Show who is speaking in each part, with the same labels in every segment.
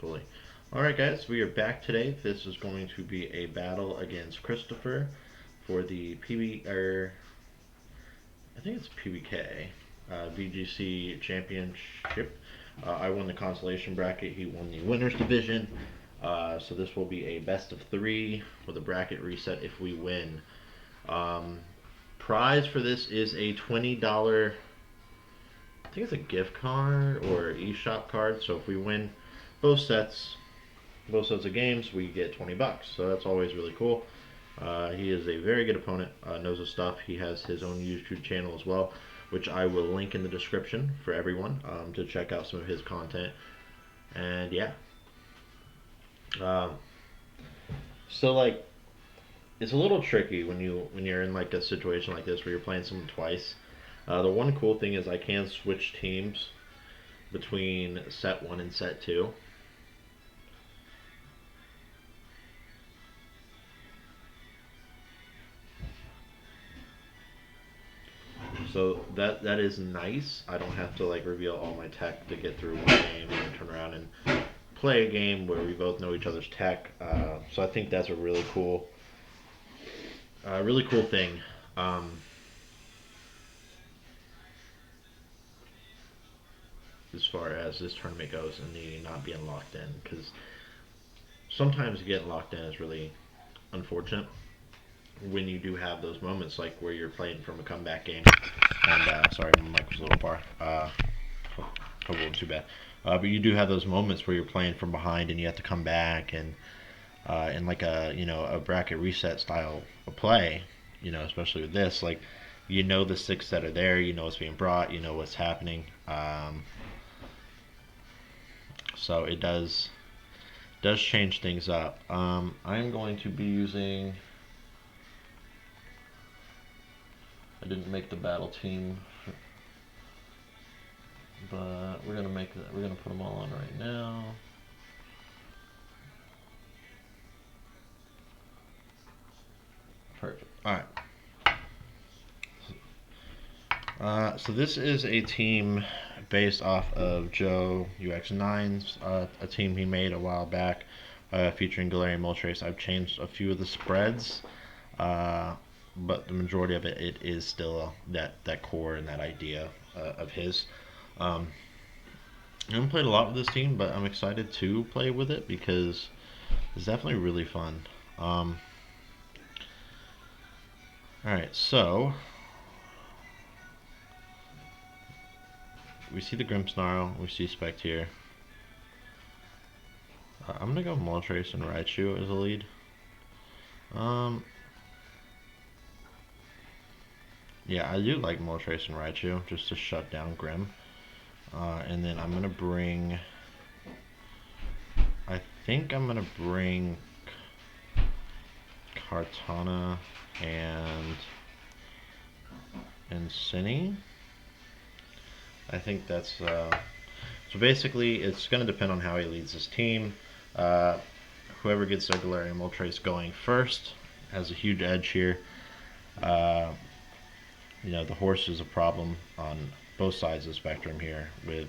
Speaker 1: fully. Alright guys, we are back today. This is going to be a battle against Christopher for the I think it's PBK, VGC Championship. I won the consolation bracket, he won the winners division. So this will be a best of 3 with a bracket reset if we win. Um, Prize for this is a $20, I think it's a gift card or eShop card. So if we win both sets, both sets of games, we get 20 bucks. So that's always really cool. He is a very good opponent, knows his stuff. He has his own YouTube channel as well, which I will link in the description for everyone to check out some of his content. And yeah. Um, so like, it's a little tricky when you're in like a situation like this where you're playing someone twice. The one cool thing is I can switch teams between set 1 and set 2. So that is nice. I don't have to like reveal all my tech to get through one game and turn around and play a game where we both know each other's tech. So I think that's a really cool thing. Um, as far as this tournament goes and the not being locked in, because sometimes getting locked in is really unfortunate when you do have those moments like where you're playing from a comeback game. And sorry, my mic was a little far. Hope it wasn't too bad. But you do have those moments where you're playing from behind and you have to come back, and in like a bracket reset style of play, especially with this, like the 6 that are there, what's being brought, what's happening. So it does change things up. I'm going to be using. I didn't make the battle team, but we're gonna make that. We're gonna put them all on right now. Perfect. All right. So this is a team based off of Joe UX9's, a team he made a while back, featuring Galarian Moltres. I've changed a few of the spreads, but the majority of it is still that core and that idea of his. I haven't played a lot with this team, but I'm excited to play with it because it's definitely really fun. Alright, so we see the Grimmsnarl, we see Spectier. I'm gonna go Moltres and Raichu as a lead. Yeah, I do like Moltres and Raichu just to shut down Grimm. And then I'm gonna bring. I think I'm gonna bring Kartana and Cinny. I think that's so basically it's gonna depend on how he leads his team. Whoever gets their Galarian Moltres going first has a huge edge here. The horse is a problem on both sides of the spectrum here with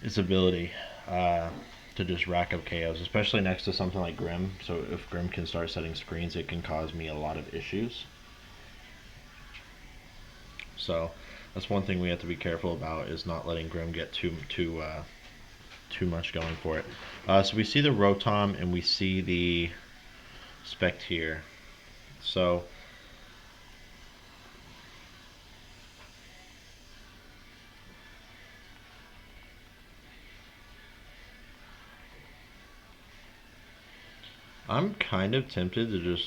Speaker 1: its ability to just rack up KOs, especially next to something like Grimm. So if Grimm can start setting screens, it can cause me a lot of issues. So that's one thing we have to be careful about, is not letting Grimm get too much going for it. So we see the Rotom and we see the Spectier. So I'm kind of tempted to just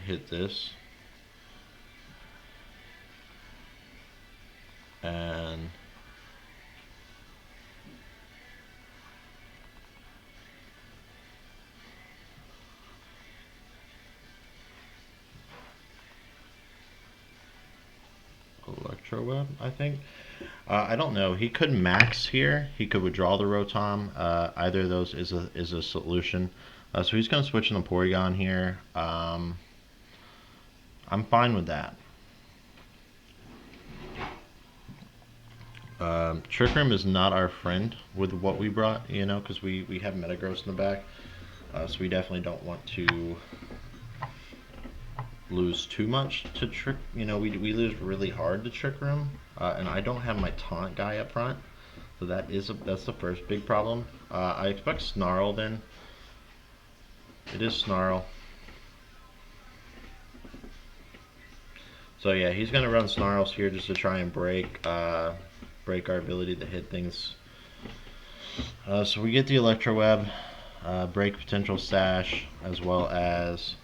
Speaker 1: hit this and Electro Web, I think. I don't know. He could max here. He could withdraw the Rotom. Either of those is a solution. So he's going to switch in the Porygon here. I'm fine with that. Trick Room is not our friend with what we brought, you know, because we have Metagross in the back. So we definitely don't want to lose too much to Trick. You know, we lose really hard to Trick Room. And I don't have my taunt guy up front. So that's the first big problem. I expect Snarl then. It is Snarl. So yeah, he's gonna run Snarls here just to try and break our ability to hit things. So we get the Electro Web, break potential Sash, as well as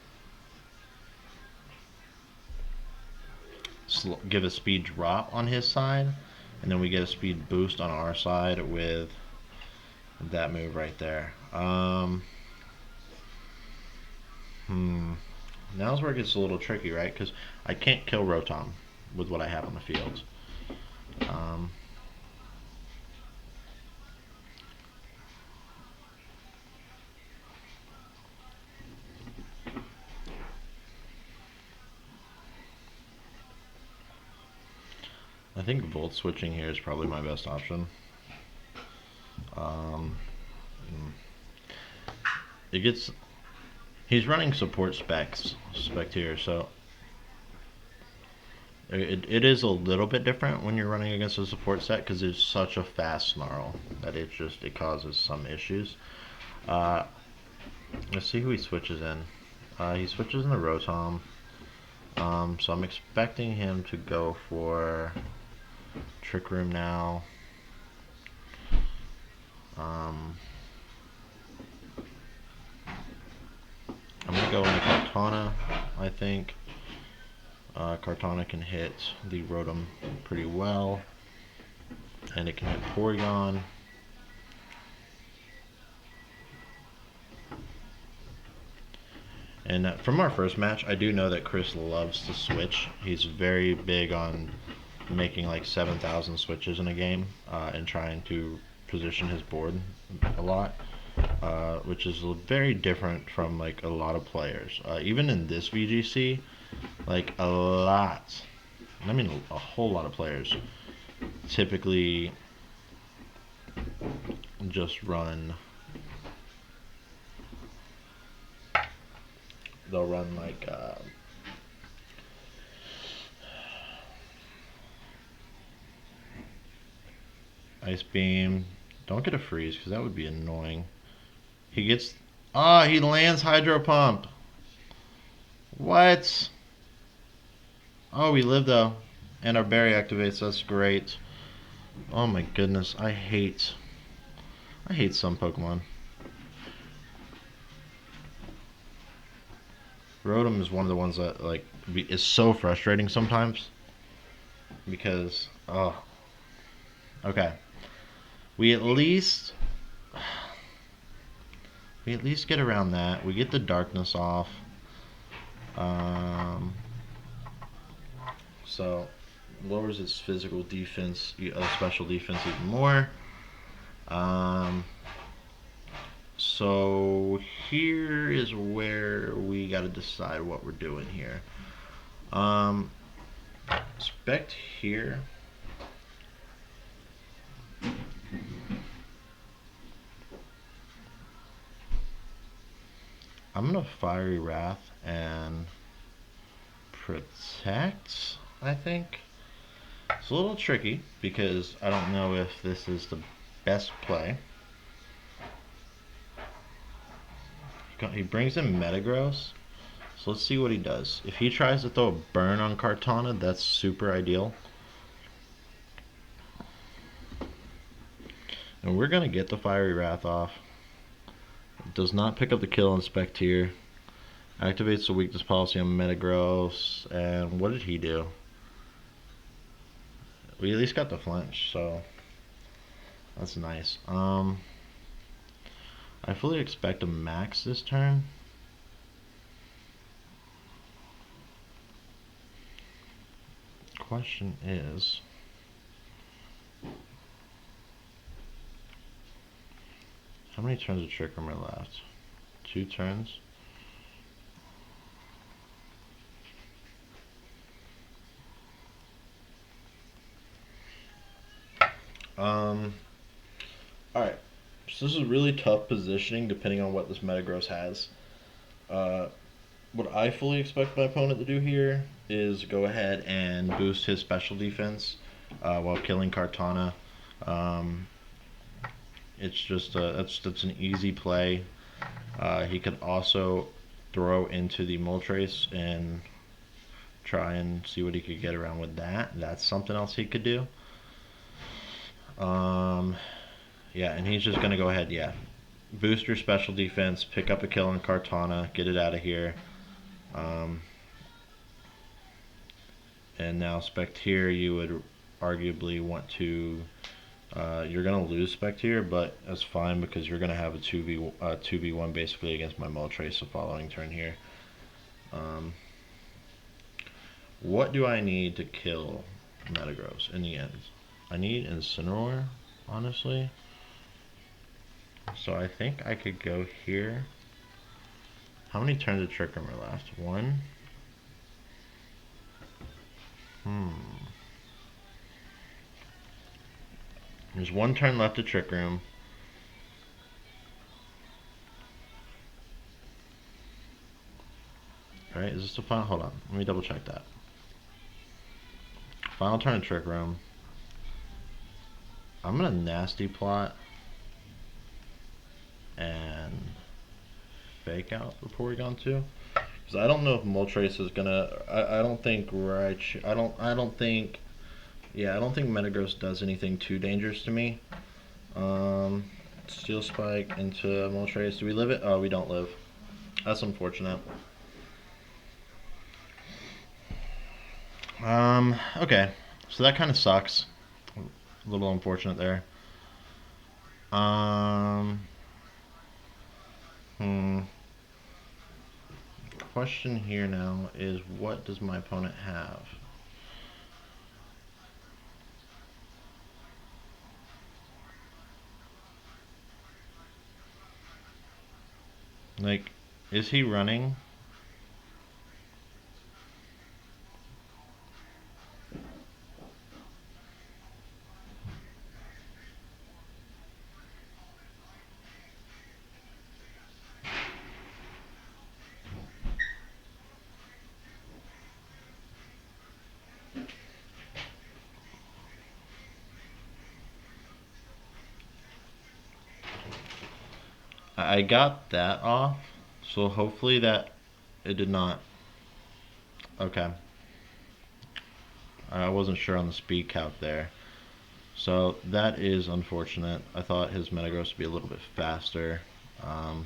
Speaker 1: give a speed drop on his side, and then we get a speed boost on our side with that move right there. Now's where it gets a little tricky, right? Because I can't kill Rotom with what I have on the field. I think Volt switching here is probably my best option. It gets... He's running support spec here, so it is a little bit different when you're running against a support set because it's such a fast Snarl that it causes some issues. Let's see who he switches in. He switches in the Rotom. So I'm expecting him to go for Trick Room now. I'm gonna go into Kartana, I think. Kartana can hit the Rotom pretty well, and it can hit Porygon. And from our first match, I do know that Chris loves to switch. He's very big on making like 7,000 switches in a game and trying to position his board a lot, which is very different from like a lot of players. Even in this VGC, like a whole lot of players typically just run. They'll run like Ice Beam. Don't get a freeze because that would be annoying. He gets... he lands Hydro Pump. What? Oh, we live though. And our berry activates. That's great. Oh my goodness. I hate some Pokemon. Rotom is one of the ones that like is so frustrating sometimes because okay, we at least get around that. We get the darkness off. So lowers its physical defense, special defense even more. So here is where we got to decide what we're doing here. Spect here. I'm gonna Fiery Wrath and Protect, I think. It's a little tricky because I don't know if this is the best play. He brings in Metagross, so let's see what he does. If he tries to throw a burn on Kartana, that's super ideal. And we're gonna get the Fiery Wrath off. It does not pick up the kill on Spectier. Activates the weakness policy on Metagross. And what did he do? We at least got the flinch, so that's nice. I fully expect a max this turn. Question is, how many turns of Trick Room are left? 2 turns? Um, all right. So this is really tough positioning depending on what this Metagross has. Uh, what I fully expect my opponent to do here is go ahead and boost his special defense while killing Kartana. Um, it's just that's an easy play. He could also throw into the Moltres and try and see what he could get around with that. That's something else he could do. Um, yeah, and he's just gonna go ahead, yeah, boost your special defense, pick up a kill on Kartana, get it out of here. Um, and now Spectier, you would arguably want to. You're gonna lose Spectier, but that's fine because you're gonna have a 2v1 basically against my Moltres the following turn here. Um, what do I need to kill Metagross in the end? I need Incineroar, honestly. So I think I could go here. How many turns of Trick Room are left? One? There's one turn left of Trick Room. Alright, is this the final? Hold on. Let me double check that. Final turn of Trick Room. I'm gonna nasty plot and fake out the Porygon 2. Because I don't know if Moltres is gonna. I don't think I don't think. Yeah, I don't think Metagross does anything too dangerous to me. Steel Spike into Moltres. Do we live it? Oh, we don't live. That's unfortunate. Okay. So that kind of sucks. A little unfortunate there. Question here now is what does my opponent have? Like, is he running? I got that off, so hopefully that it did not. Okay. I wasn't sure on the speed count there. So that is unfortunate. I thought his Metagross would be a little bit faster. I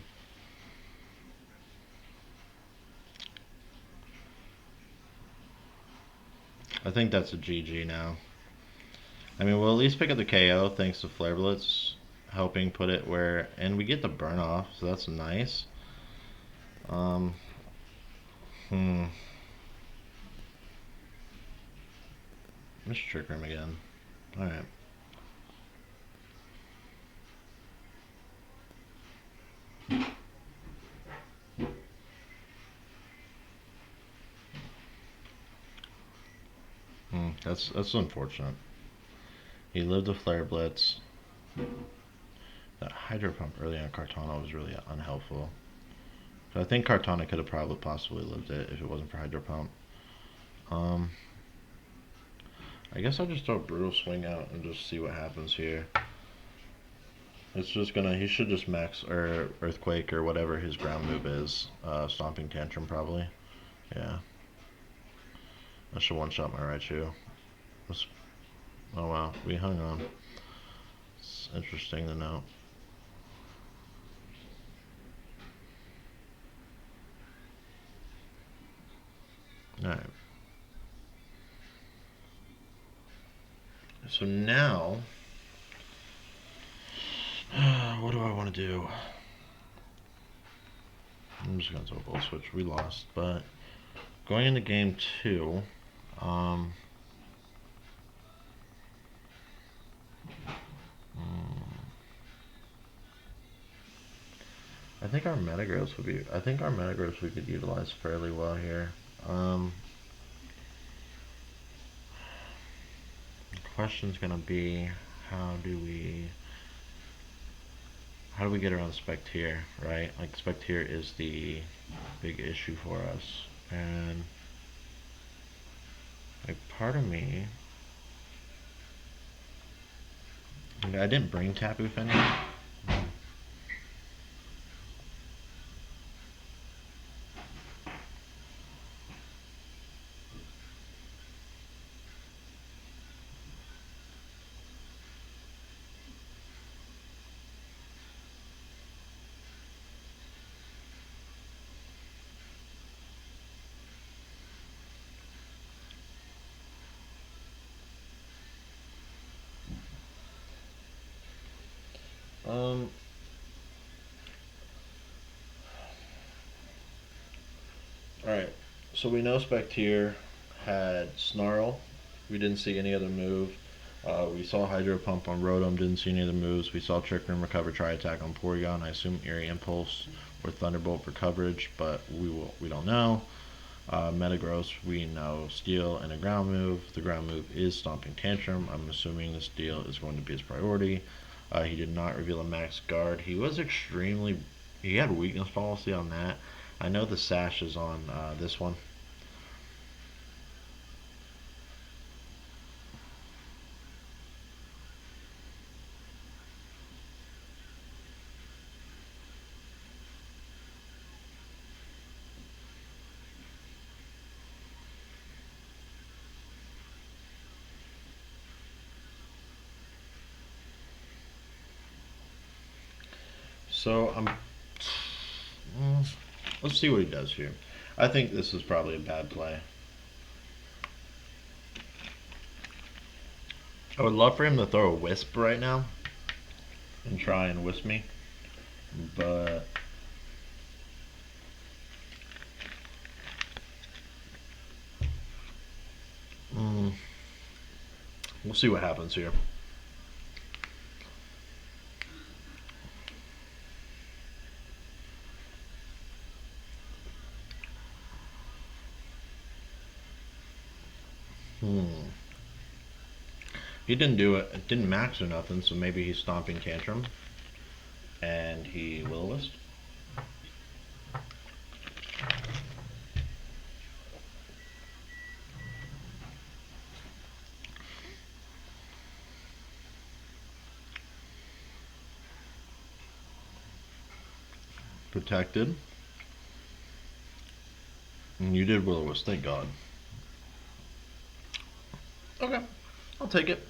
Speaker 1: think that's a GG now. I mean, we'll at least pick up the KO thanks to Flare Blitz helping put it where, and we get the burn off, so that's nice. Let's trick him again. Alright. That's unfortunate. He lived a Flare Blitz. That Hydro Pump early on Kartana was really unhelpful. So I think Kartana could have probably possibly lived it if it wasn't for Hydro Pump. I guess I'll just throw Brutal Swing out and just see what happens here. It's just gonna, he should just max or Earthquake or whatever his ground move is. Stomping Tantrum probably. Yeah. That should one-shot my Raichu. Oh wow, we hung on. It's interesting to know. Alright. So now, what do I want to do? I'm just going to throw a Volt Switch. We lost, but going into game 2, I think our Metagross would be. I think our Metagross we could utilize fairly well here. The question's gonna be how do we how do we get around Spectier, right? Like Spectier is the big issue for us. And like part of me, I didn't bring Tapu Fini. Um, Alright, so we know Spectier had Snarl. We didn't see any other move. We saw Hydro Pump on Rotom, didn't see any other moves. We saw Trick Room, Recover, Try Attack on Porygon. I assume Eerie Impulse or Thunderbolt for coverage, but we don't know. Metagross, we know Steel and a ground move. The ground move is Stomping Tantrum. I'm assuming the Steel is going to be his priority. He did not reveal a max guard. He was extremely. He had weakness policy on that. I know the sash is on this one. So let's see what he does here. I think this is probably a bad play. I would love for him to throw a Wisp right now and try and Wisp me, but mm, we'll see what happens here. Hmm. He didn't do it. It didn't max or nothing, so maybe he's Stomping Tantrum and he Will-O-Wisp. Protected. And you did Will-O-Wisp, thank God. Okay, I'll take it.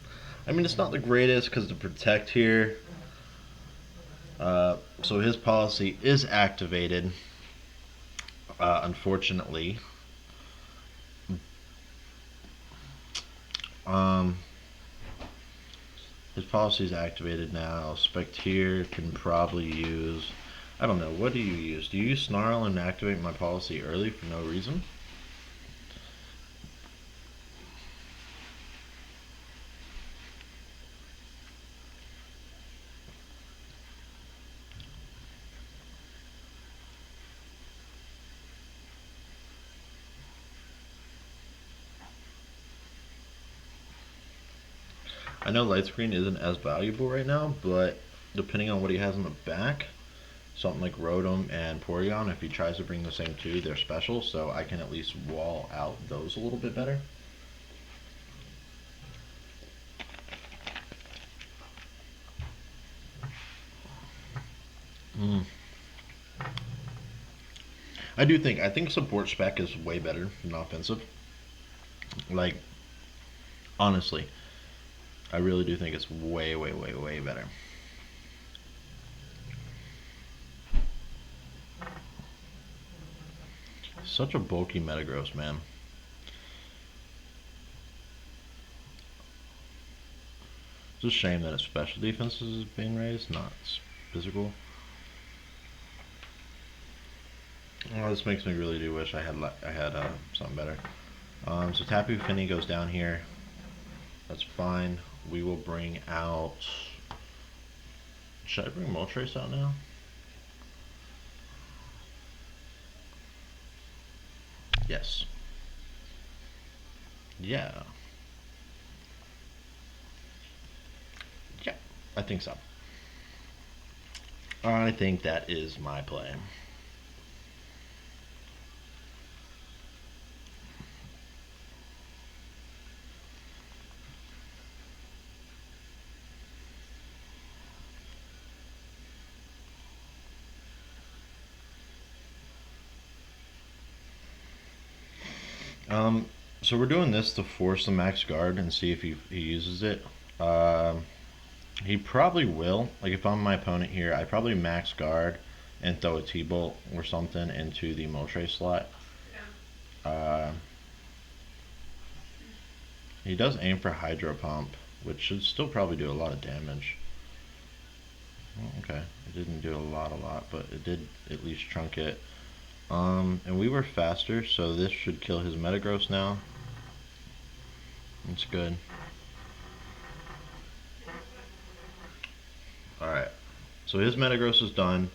Speaker 1: I mean, it's not the greatest because to protect here. So his policy is activated, unfortunately. Um, his policy is activated now. Spectier can probably use. I don't know. What do you use? Do you use Snarl and activate my policy early for no reason? I know Light Screen isn't as valuable right now, but depending on what he has in the back, something like Rotom and Porygon, if he tries to bring the same two, they're special, so I can at least wall out those a little bit better. Mm. I think support spec is way better than offensive. Like, honestly, I really do think it's way, way, way, way better. Such a bulky Metagross, man. It's a shame that its special defense is being raised, not physical. Oh, this makes me really do wish I had something better. So Tapu Fini goes down here. That's fine. We will bring out. Should I bring Moltres out now? Yes. Yeah. I think so. I think that is my play. Um, so we're doing this to force the max guard and see if he uses it. Um, he probably will. Like if I'm my opponent here, I probably max guard and throw a T-bolt or something into the Moltres slot. Uh, he does aim for Hydro Pump, which should still probably do a lot of damage. Oh, okay, it didn't do a lot, but it did at least chunk it. And we were faster, so this should kill his Metagross now. It's good. Alright, so his Metagross is done.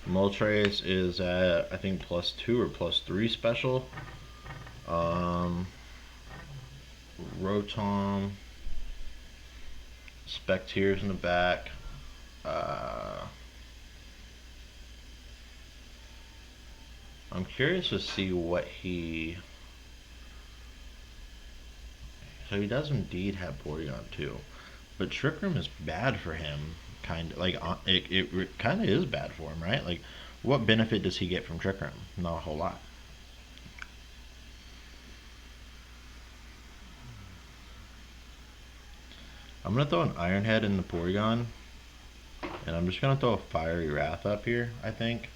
Speaker 1: Moltres is at, I think, +2 or +3 special. Rotom. Specteer's in the back. I'm curious to see what he... So he does indeed have Porygon too. But Trick Room is bad for him. Kind of like it kind of is bad for him, right? Like, what benefit does he get from Trick Room? Not a whole lot. I'm gonna throw an Iron Head in the Porygon, and I'm just gonna throw a Fiery Wrath up here. I think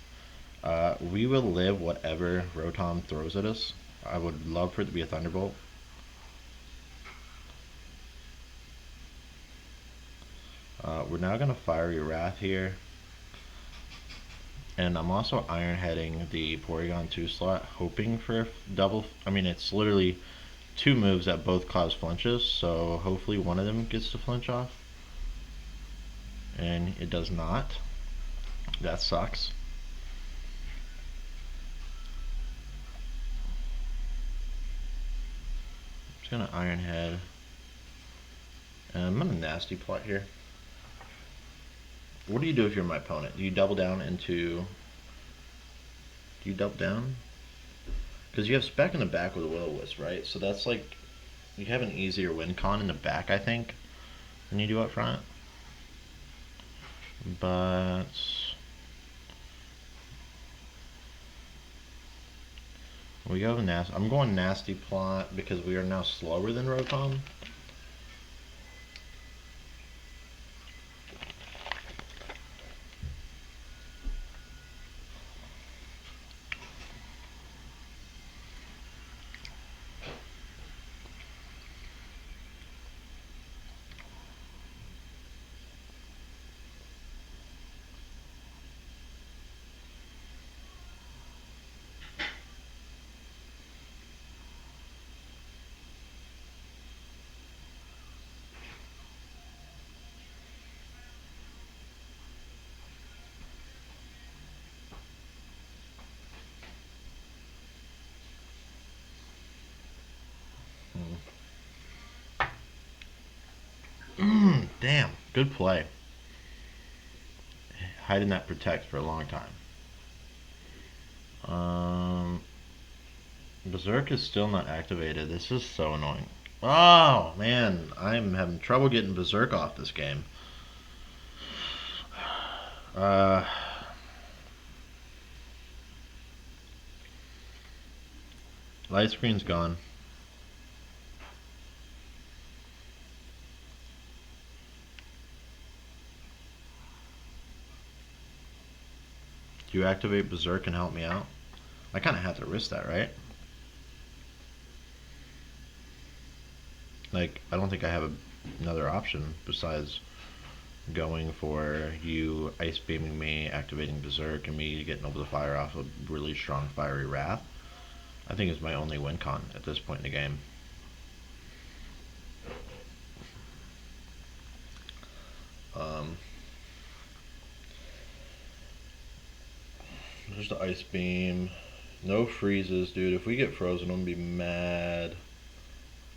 Speaker 1: we will live whatever Rotom throws at us. I would love for it to be a Thunderbolt. We're now gonna Fiery Wrath here. And I'm also Iron Heading the Porygon 2 slot, hoping for a double. I mean, it's literally two moves that both cause flinches, so hopefully one of them gets to flinch off. And it does not. That sucks. I'm just gonna Iron Head. And I'm gonna Nasty Plot here. What do you do if you're my opponent? Do you double down into... Do you double down? Because you have Spec in the back with a Will-O-Wisp, right? So that's like... You have an easier win con in the back, I think, than you do up front. But... We go nasty. I'm going Nasty Plot because we are now slower than Rotom. Damn, good play. Hiding that Protect for a long time. Berserk is still not activated. This is so annoying. Oh, man. I'm having trouble getting Berserk off this game. Light screen's gone. Do you activate Berserk and help me out? I kind of have to risk that, right? Like, I don't think I have another option besides going for you Ice Beaming me, activating Berserk, and me getting able to fire off a really strong Fiery Wrath. I think it's my only win con at this point in the game. There's the Ice Beam. No freezes, dude. If we get frozen, I'm gonna be mad.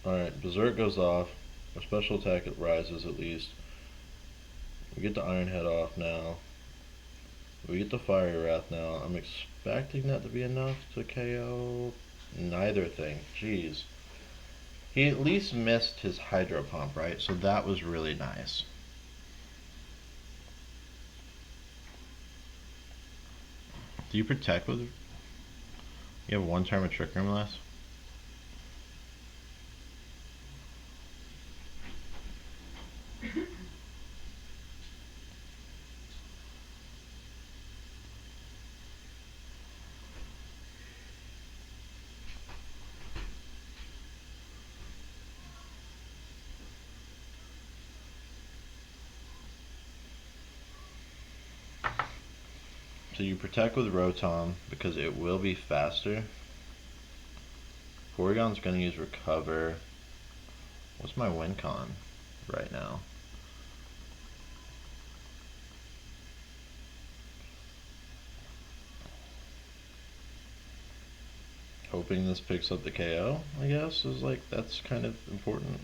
Speaker 1: Alright, Berserk goes off. Our special attack rises at least. We get the Iron Head off now. We get the Fiery Wrath now. I'm expecting that to be enough to KO neither thing. Jeez. He at least missed his Hydro Pump, right? So that was really nice. Do you protect with... You have one turn of Trick Room less? So you protect with Rotom because it will be faster. Porygon's gonna use Recover. What's my win con right now? Hoping this picks up the KO, I guess, is like, that's kind of important.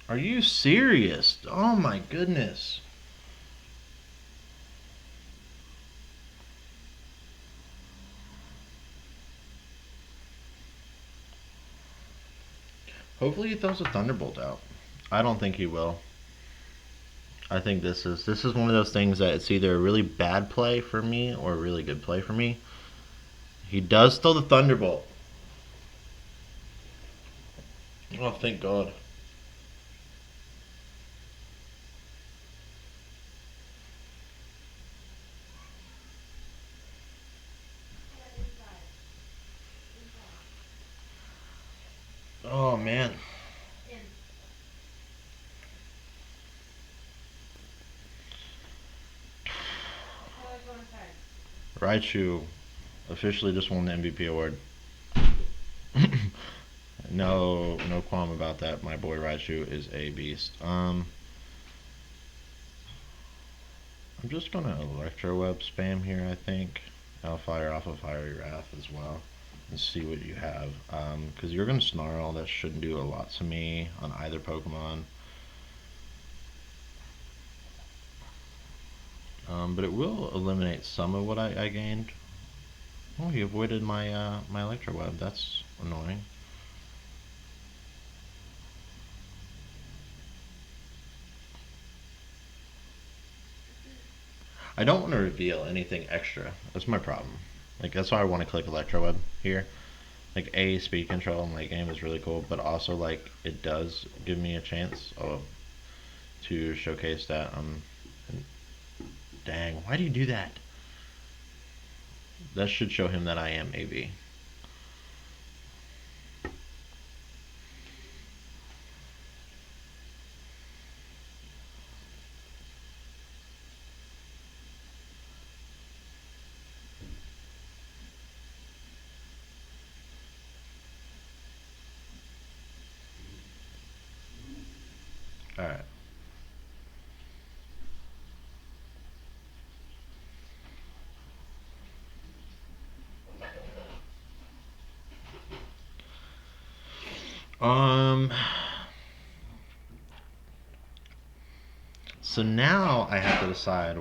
Speaker 1: Are you serious? Oh my goodness. Hopefully he throws a Thunderbolt out. I don't think he will. I think this is one of those things that it's either a really bad play for me or a really good play for me. He does throw the Thunderbolt. Oh, thank God. Oh man. Raichu officially just won the MVP award. No qualm about that. My boy Raichu is a beast. I'm just gonna Electro Web spam here, I think. I'll fire off a Fiery Wrath as well and see what you have. Because you're gonna Snarl, that shouldn't do a lot to me on either Pokemon. But it will eliminate some of what I gained. Oh, he avoided my my Electro Web. That's annoying. I don't want to reveal anything extra. That's my problem. Like, that's why I want to click Electro Web here. Like, A, speed control in late game is really cool, but also, like, it does give me a chance to showcase that. Dang, why do you do that? That should show him that I am AV. Alright. So now I have to decide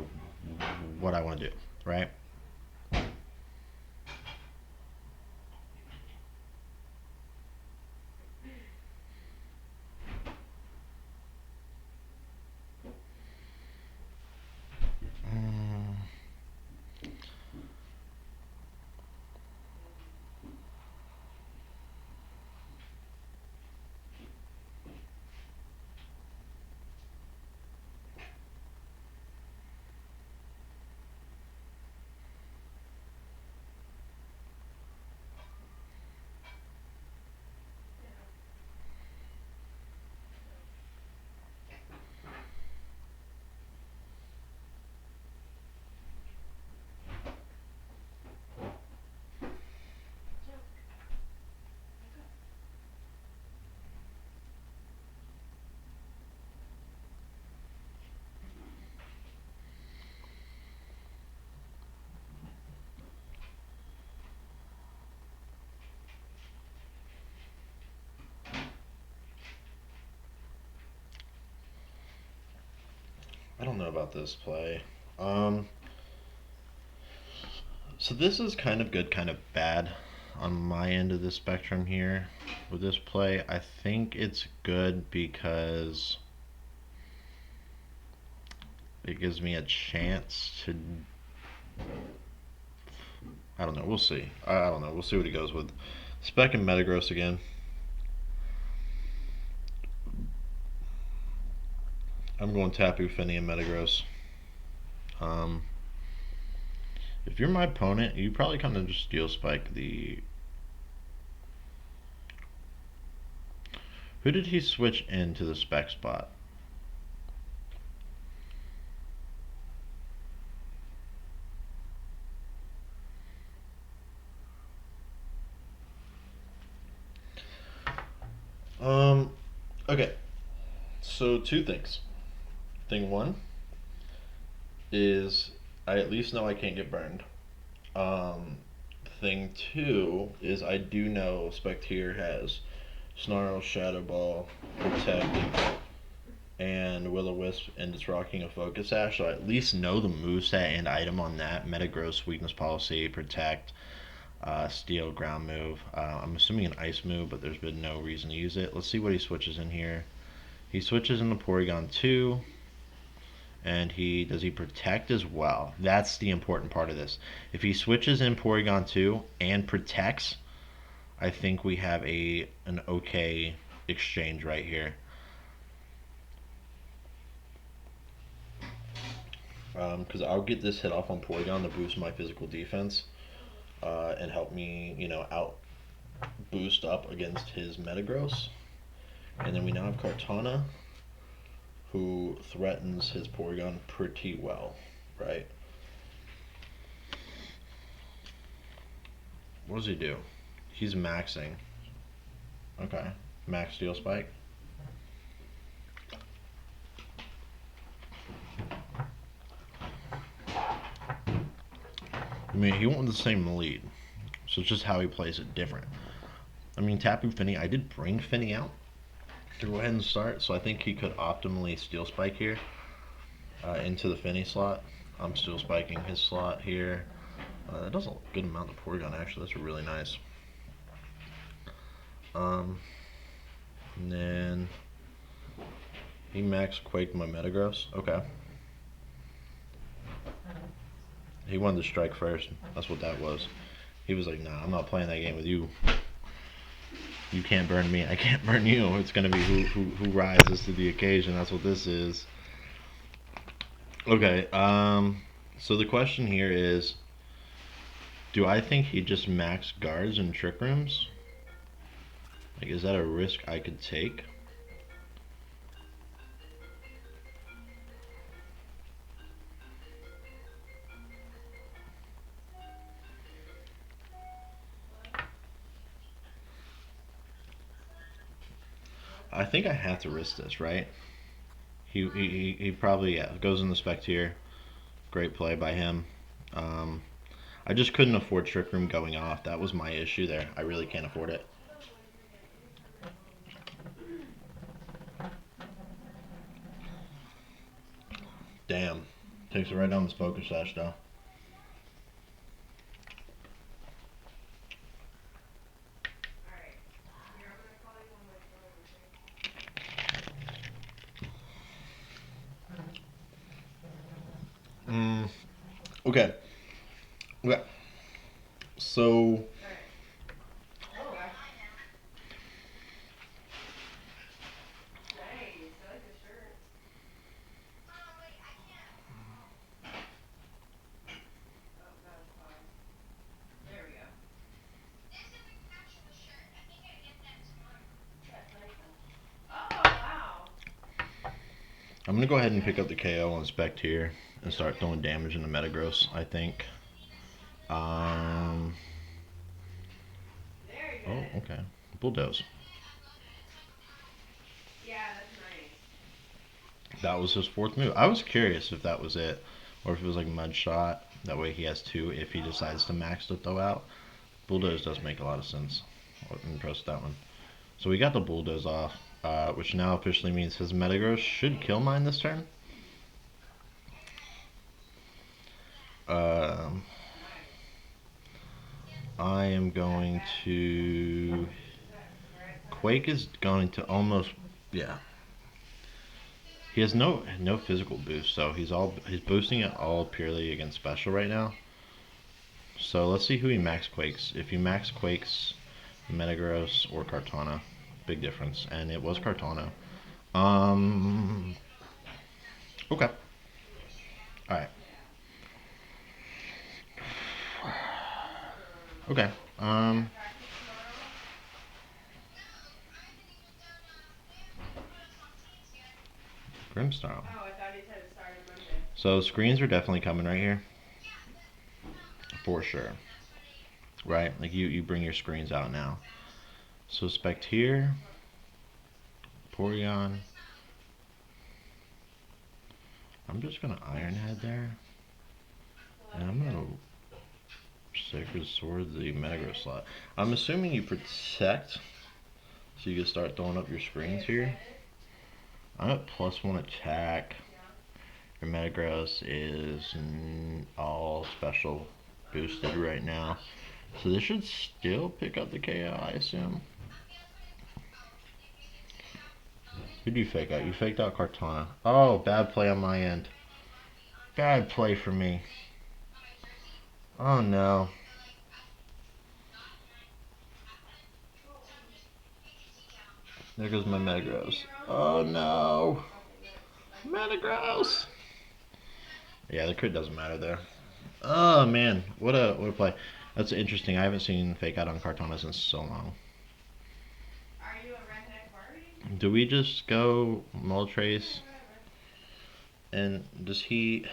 Speaker 1: what I want to do, right? Mm, don't know about this play. Um, so this is kind of good, kind of bad on my end of the spectrum here with this play. I think it's good because it gives me a chance to. I don't know. We'll see. I don't know. We'll see what he goes with. Spec and Metagross again. I'm going Tapu Fini and Metagross. Um, if you're my opponent, you probably kind of just Steel Spike the. Who did he switch into the spec spot? Okay. So two things. Thing one is I at least know I can't get burned. Um, thing two is I do know Spectier has Snarl, Shadow Ball, Protect, and Will-O-Wisp, and it's rocking a Focus Sash, so I at least know the moveset and item on that. Metagross, Weakness Policy, Protect, Steel, Ground move. I'm assuming an Ice move, but there's been no reason to use it. Let's see what he switches in here. He switches into Porygon 2, and he protect as well? That's the important part of this. If he switches in Porygon 2 and protects, I think we have an okay exchange right here. Because I'll get this hit off on Porygon to boost my physical defense and help me, out boost up against his Metagross. And then we now have Kartana, who threatens his Porygon pretty well, right? What does he do? He's maxing. Okay. Max Steel Spike. I mean, he went with the same lead. So it's just how he plays it different. I mean, Tapu Fini, I did bring Fini out to go ahead and start, so I think he could optimally Steel Spike here into the Fini slot. I'm Steel Spiking his slot here. That does a good amount of Porygon, actually. That's really nice. And then he max Quaked my Metagross. Okay. He wanted to strike first. That's what that was. He was like, nah, I'm not playing that game with you. You can't burn me. I can't burn you. It's going to be who rises to the occasion. That's what this is. Okay. So the question here is, do I think he just max guards and trick rooms? Like, is that a risk I could take? I think I have to risk this, right? He probably goes in the Spectier. Great play by him. I just couldn't afford Trick Room going off. That was my issue there. I really can't afford it. Damn. Takes it right down the Focus Sash, though. Okay. Okay. So. I'm going to go ahead and pick up the KO on Spectier and start throwing damage into Metagross, I think. Oh, okay. Bulldoze. That was his fourth move. I was curious if that was it, or if it was like Mud Shot. That way he has two if he decides to max the throw out. Bulldoze does make a lot of sense. I'm impressed with that one. So we got the Bulldoze off, which now officially means his Metagross should kill mine this turn. Um, I am going to. Quake is going to almost. Yeah. He has no physical boost, so he's boosting it all purely against special right now. So let's see who he max quakes. If he max quakes Metagross or Kartana, big difference, and it was Kartana. Um. Okay. All right. Okay. Um. Grimstyle. So screens are definitely coming right here, for sure. Right? Like you bring your screens out now. So Spectier, Porygon. I'm just gonna Iron Head there, and I'm gonna Sacred Sword the Metagross slot. I'm assuming you protect, so you can start throwing up your screens here. I'm at +1 attack. Your Metagross is all special boosted right now. So this should still pick up the KO, I assume. Who'd you fake out? You faked out Kartana. Oh, bad play on my end. Bad play for me. Oh no. There goes my Metagross. Oh no. Metagross. Yeah, the crit doesn't matter there. Oh man, what a play. That's interesting. I haven't seen fake out on Kartana since so long. Do we just go Moltres? And does he?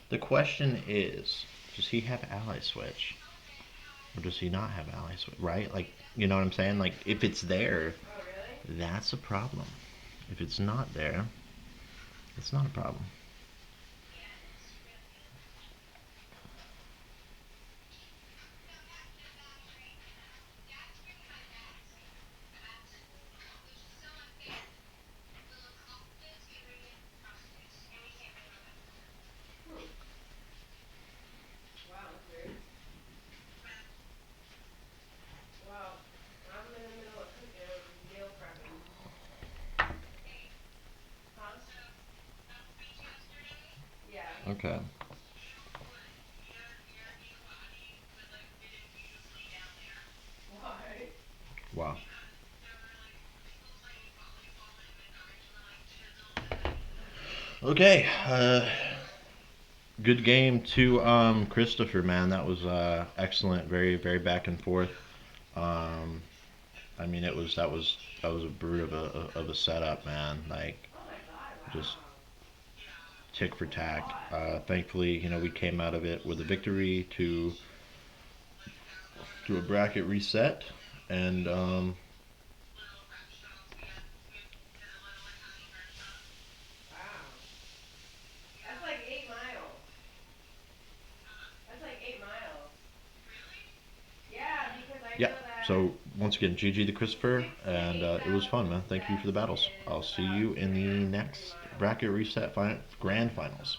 Speaker 1: The question is, does he have Ally Switch, or does he not have Ally Switch? Right? Like, you know what I'm saying? Like, if it's there, that's a problem. If it's not there, it's not a problem. Okay. Wow. Okay. Good game to Christopher, man. That was excellent. Very back and forth. Um, I mean, that was a brute of a setup, man. Like just tick for tack. Thankfully, we came out of it with a victory to a bracket reset, and yeah. So once again, GG to Christopher, and it was fun, man. Thank you for the battles. I'll see you in the next bracket reset grand finals.